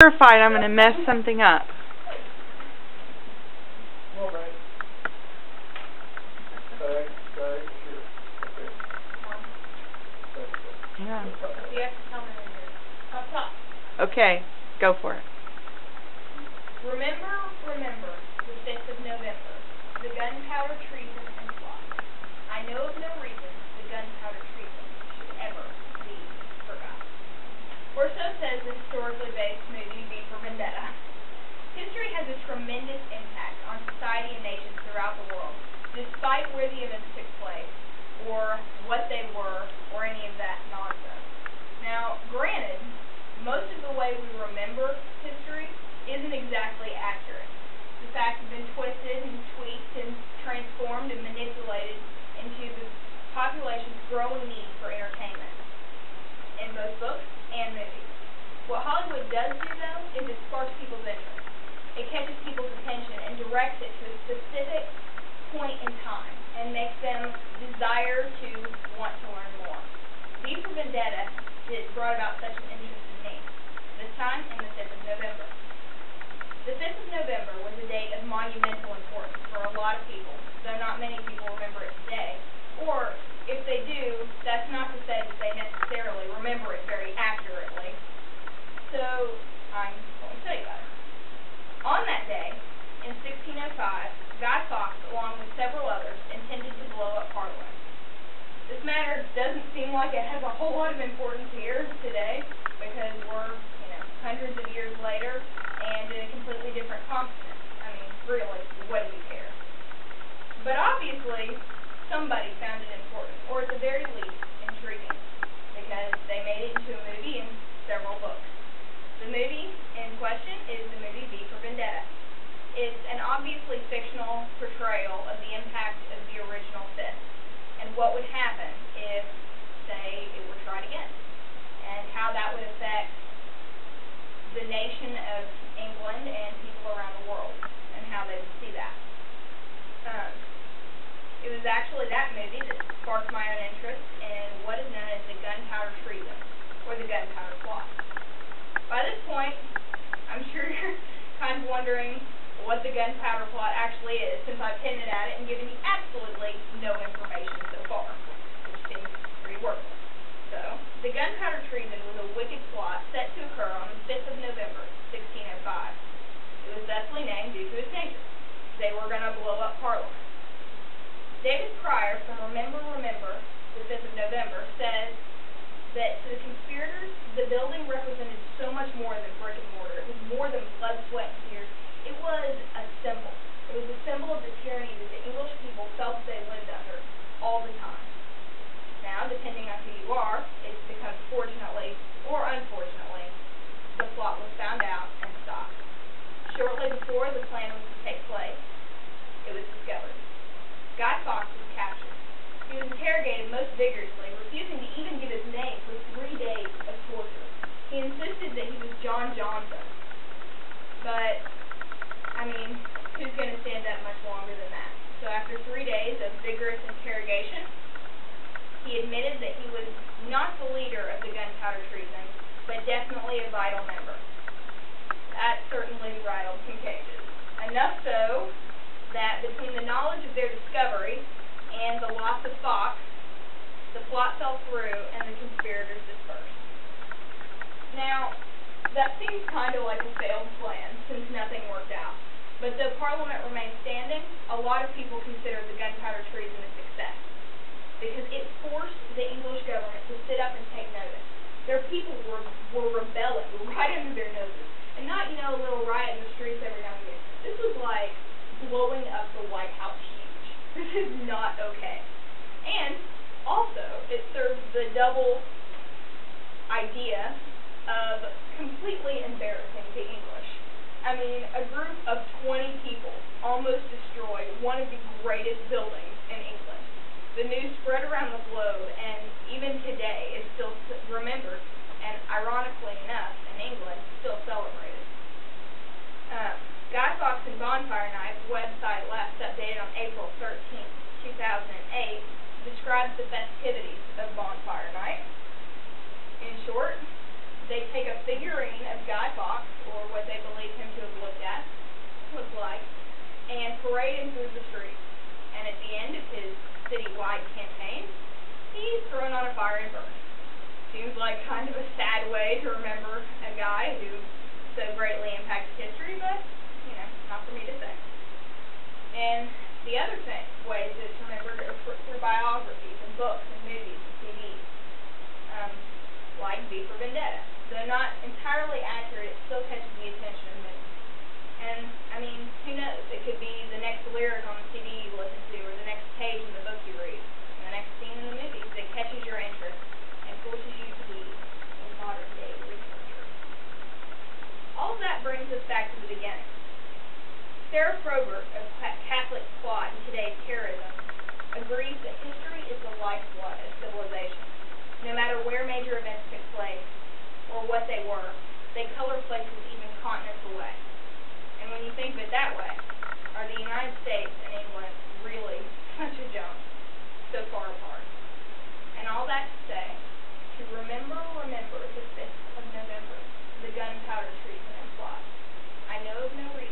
Terrified I'm going to mess something up. Yeah. Okay, go for it. Remember, the 5th of November, the gunpowder treason and plot. I know of no reason the gunpowder treason should ever be forgotten. Or so says the historically based movie V for Vendetta. History has a tremendous impact on society and nations throughout the world, despite where the events took place, or what they were, or any of that nonsense. Now, granted, most of the way we remember history isn't exactly accurate. The facts have been twisted and tweaked and transformed and manipulated into the population's growing need for entertainment in both books and movies. What Hollywood does do, though, is it sparks people's interest. It catches people's attention and directs it to a specific point in time and makes them desire to want to learn more. V for Vendetta brought about such an interest in me, this time in the 5th of November. The 5th of November was a date of monumental importance for a lot of people, though not many people remember it today. Or, if they do, that's not to say that they necessarily remember it very accurately. So, I'm going to tell you about it. On that day, in 1605, Guy Fawkes, along with several others, intended to blow up Parliament. This matter doesn't seem like it has a whole lot of importance here today, because we're, hundreds of years later, and in a completely different continent. I mean, really, what do you care? But obviously, somebody found it important, or at the very least, intriguing, because they made it into a movie and several books. The movie in question is the movie V for Vendetta. It's an obviously fictional portrayal of the impact of the original 5th, and what would happen if, say, it were tried again, and how that would affect the nation of England and people around the world, and how they would see that. It was actually that movie that sparked my own interest in what is known as the gunpowder treason, or the gunpowder plot. By this point, I'm sure you're kind of wondering what the gunpowder plot actually is, since I've hinted at it and given you absolutely no information so far, which seems pretty worthless. So, the gunpowder treason was a wicked plot set to occur on the 5th of November, 1605. It was thusly named due to its nature. They were going to blow up Parliament. David Pryor from Remember, the 5th of November, says that to the conspirators, the building represented so much more than brick and mortar. It was more than blood, sweat, and tears. It was a symbol. It was a symbol of the tyranny that the English people felt they lived under all the time. Now, depending on who you are, it's because, fortunately or unfortunately, the plot was found out and stopped. Shortly before the plan was to take place, it was discovered. Guy Fawkes was captured. He was interrogated most vigorously, refusing to even give his name for 3 days of torture. He insisted that he was John Johnson. But, who's going to stand up much longer than that? So after 3 days of vigorous interrogation, he admitted that he was not the leader of the gunpowder treason, but definitely a vital member. That certainly rattled some cages. Enough so that between the knowledge of their discovery and the loss of Fawkes, the plot fell through and the conspirators dispersed. Now, that seems kind of like a failed plan, since nothing worked out. But though Parliament remained standing, a lot of people consider the gunpowder treason a success, because it forced the English government to sit up and take notice. Their people were rebelling right under their noses. And not, a little riot in the streets every now and again. This was like blowing up the White House huge. This is not okay. And also, it serves the double idea of completely embarrassing the English. A group of 20 people almost destroyed one of the greatest buildings in England. The news spread around the globe, and even today is still remembered, and ironically enough, in England, still celebrated. Guy Fawkes and Bonfire Night website last updated on April 13th, 2008, describes the festivities of Bonfire Night. In short, they take a figurine of Guy Fawkes, or what they believe him to have looked like, and parade him through the streets. And at the end of his citywide campaign, he's thrown on a fire and burned. Seems like kind of a sad way to remember a guy who so greatly impacted history, but, not for me to say. And the other ways that it's remembered are through biographies and books and movies and CDs, like V for Vendetta. Though not entirely accurate, it still catches the attention of many. And, who knows? It could be the next lyric on the CD you listen to, or the next page in the book you read, or the next scene in the movie that catches your interest and forces you to be a modern-day researcher. All of that brings us back to the beginning. Sarah Probert of Catholic Plot in Today's Terrorism agrees that history is the lifeblood of civilization. No matter where major events took place, or what they were, they color places even continents away. And when you think of it that way, are the United States and England really such a jump so far apart? And all that to say, to remember the 5th of November, the gunpowder treason and plot, I know of no reason